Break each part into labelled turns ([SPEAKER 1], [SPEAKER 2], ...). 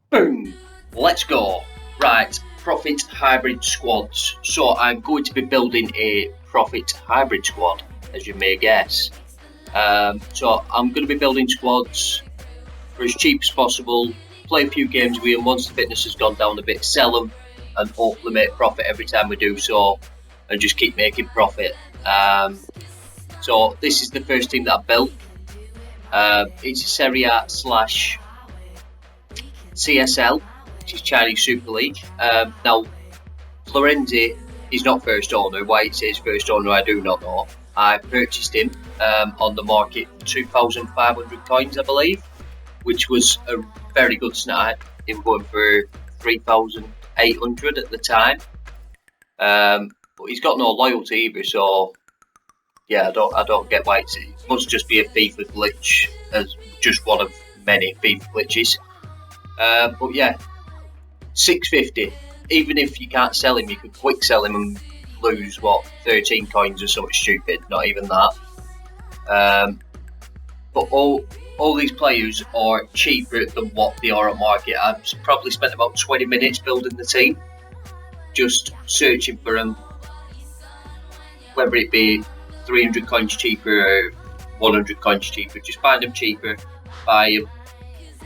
[SPEAKER 1] Boom! Let's go. Right, Profit Hybrid Squads. So I'm going to be building a Profit Hybrid Squad, as you may guess. So I'm going to be building squads for as cheap as possible, play a few games with them. Once the fitness has gone down a bit, sell them and hopefully make profit every time we do so, and just keep making profit. So this is the first team that I built. It's a Serie A / CSL, which is Chinese Super League. Now, Florenzi is not first owner. Why it says first owner, I do not know. I purchased him on the market for 2,500 coins, I believe, which was a very good snap. Him going for 3,800 at the time. But he's got no loyalty either, so yeah, I don't get why it must just be a FIFA glitch, as just one of many FIFA glitches. But yeah, 650. Even if you can't sell him, you could quick sell him and lose 13 coins or something stupid. Not even that. But all these players are cheaper than what they are at market. I've probably spent about 20 minutes building the team, just searching for them, whether it be 300 coins cheaper or 100 coins cheaper. Just find them cheaper, buy them.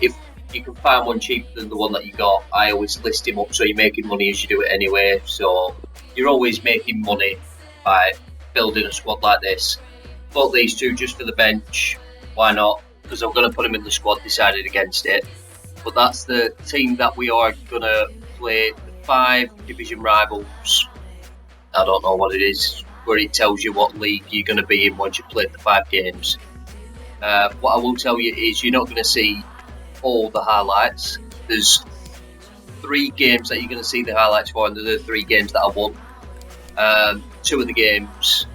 [SPEAKER 1] If you can find one cheaper than the one that you got, I always list him up so you're making money as you do it anyway. So you're always making money by building a squad like this. Bought these two just for the bench. Why not? Because I'm going to put him in the squad, decided against it. But that's the team that we are going to play, the 5 division rivals. I don't know what it is, where it tells you what league you're going to be in once you've played the 5 games. What I will tell you is you're not going to see all the highlights. There's 3 games that you're going to see the highlights for, and they're the 3 games that I won. 2 of the games,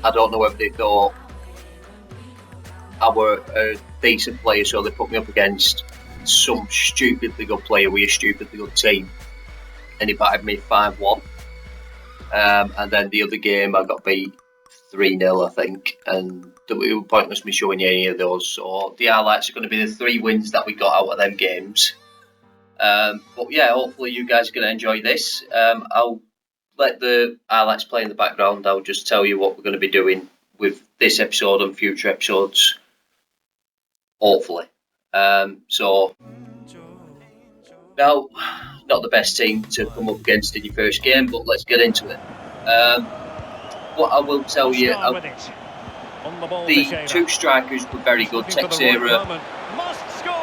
[SPEAKER 1] I don't know whether they thought I were a decent player, so they put me up against some stupidly good player with a stupidly good team, and he battered me 5-1. And then the other game I got beat 3-0, I think, and it was pointless me showing you any of those. So the highlights are going to be the 3 wins that we got out of them games. But yeah, hopefully you guys are going to enjoy this. I'll let the highlights play in the background. I'll just tell you what we're going to be doing with this episode and future episodes, hopefully. So now, not the best team to come up against in your first game, but let's get into it. What I will tell you, the 2 strikers were very good. Texera,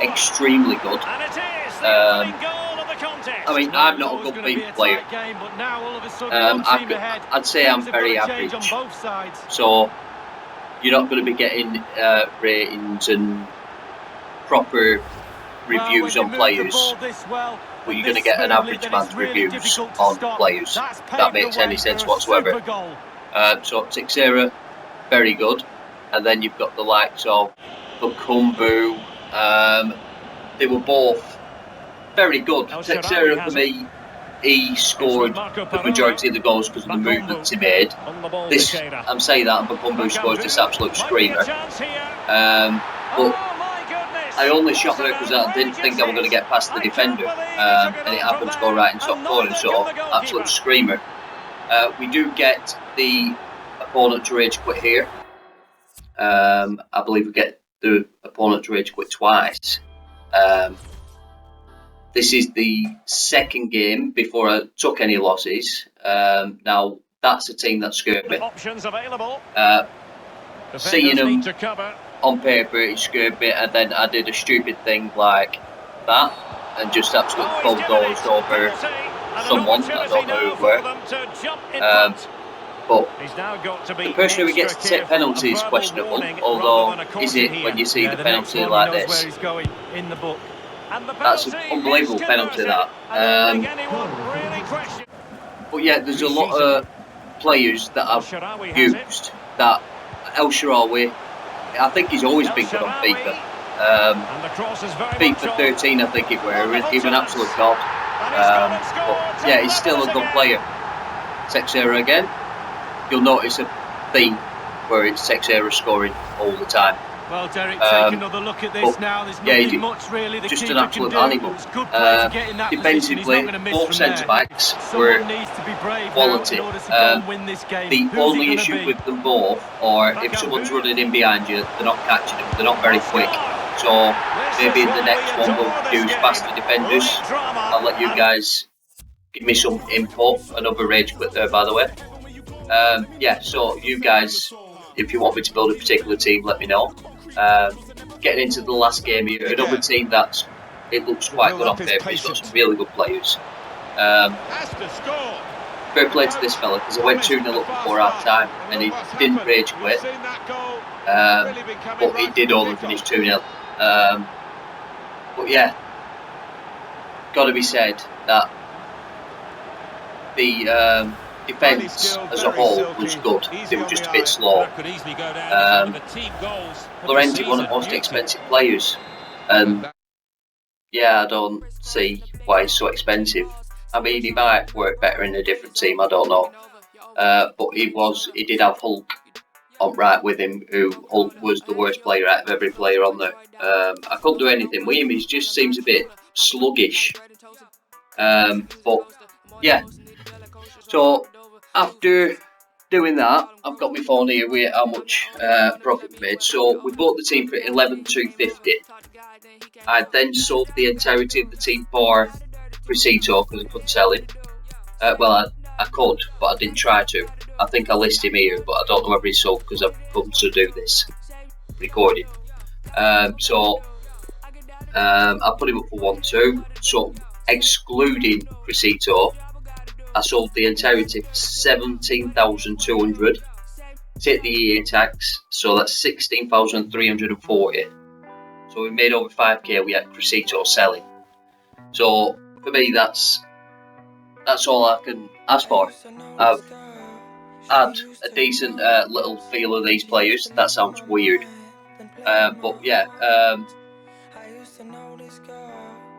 [SPEAKER 1] extremely good. I mean, I'm not a good FIFA player. I'd say I'm very average. So you're not going to be getting ratings and proper reviews on players, but you're going to get an average man's reviews on players. If that makes any sense whatsoever. So Texera, very good. And then you've got the likes of Bakumbu. They were both very good. Texera, for me, he scored the majority of the goals because of the movements he made. I'm saying that, and Bakumbu scores this absolute screamer. But I only shot there because I didn't think I was going to get past the defender, and it happened to go right in top corner, so absolute screamer. We do get the opponent to rage quit here. I believe we get the opponent to rage quit twice. This is the 2nd game before I took any losses. Now, that's a team that scared me. Seeing them on paper, it scared me, and then I did a stupid thing like that and just absolutely bulldozed over someone. I don't know who it were. But the person who gets to take penalties is questionable, although is it when you see the penalty like this? That's an unbelievable penalty, that. But yeah, there's a lot of players that I've used that El Shaarawy, I think he's always been good on FIFA. FIFA 13, I think it were. He's an absolute god. But yeah, he's still a good player. Texera again. You'll notice a theme where it's Texera scoring all the time.
[SPEAKER 2] Well, Derek, take another look at this now. There's nothing much really.
[SPEAKER 1] Just an absolute animal. Defensively, both centre backs were quality. The only issue with them both, or if someone's running in behind you, they're not catching them. They're not very quick. So maybe in the next one we'll use faster defenders. I'll let you guys give me some input. Another rage quit there, by the way. Yeah, so you guys, if you want me to build a particular team, let me know. Getting into the last game here, another team it looks quite good on paper. He's got some really good players. Fair play to this fella, because I went 2-0 up before half time and he didn't rage quit. But he did only finish 2-0. But yeah, got to be said that the defence as a whole was good. They were just a bit slow. Llorente, one of the most expensive players, and yeah, I don't see why he's so expensive. I mean, he might work better in a different team, I don't know. But he did have Hulk on right with him, who Hulk was the worst player out of every player on there. I couldn't do anything with him, he just seems a bit sluggish. But yeah, so after doing that, I've got my phone here with how much profit we made. So we bought the team for 11,250. I then sold the entirety of the team for Crescito because I couldn't sell him. Well, I could, but I didn't try to. I think I list him here, but I don't know whether he's sold because I've come to do this recording. So I put him up for 1-2. So excluding Crescito, I sold the entirety for 17,200. Take the EA tax, so that's 16,340. So we made over 5k. We had Crescito selling. So for me, that's all I can ask for. I've had a decent little feel of these players. That sounds weird, but yeah.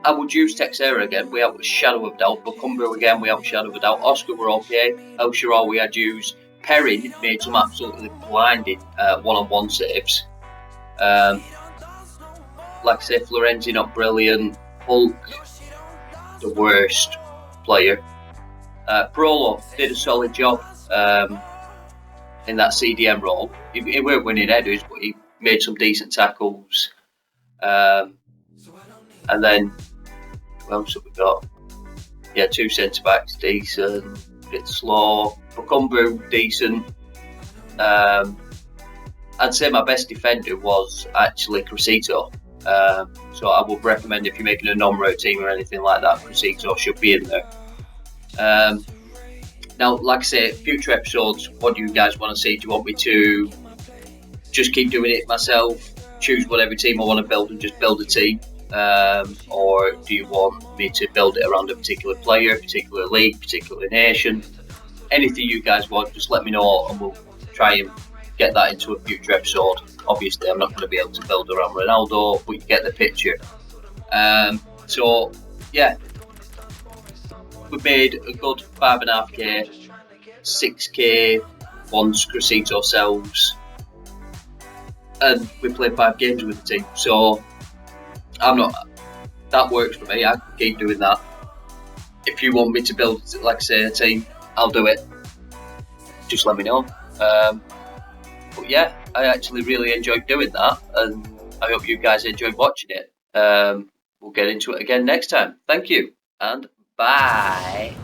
[SPEAKER 1] I would use Texera again without a shadow of doubt. Bucumbo again without a shadow of a doubt. Oscar were okay. El Shaarawy we had used. Perrin made some absolutely blinding one-on-one saves. Like I say, Florenzi not brilliant. Hulk, the worst player. Prolo did a solid job in that CDM role. He weren't winning headers, but he made some decent tackles. And then, who else have we got? Yeah, 2 centre backs, decent, a bit slow. Bucumbo, decent. I'd say my best defender was actually Crescito. So I would recommend, if you're making a non-road team or anything like that, Crescito should be in there. Now, like I say, future episodes, what do you guys want to see? Do you want me to just keep doing it myself, choose whatever team I want to build and just build a team? Or do you want me to build it around a particular player, particular league, particular nation? Anything you guys want, just let me know and we'll try and get that into a future episode. Obviously, I'm not going to be able to build around Ronaldo, but you get the picture. So, yeah, we made a good 5.5k, 6k once Crescito sells, and we played 5 games with the team. So, that works for me. I can keep doing that. If you want me to build, like I say, a team, I'll do it. Just let me know. But yeah, I actually really enjoyed doing that, and I hope you guys enjoyed watching it. We'll get into it again next time. Thank you, and bye.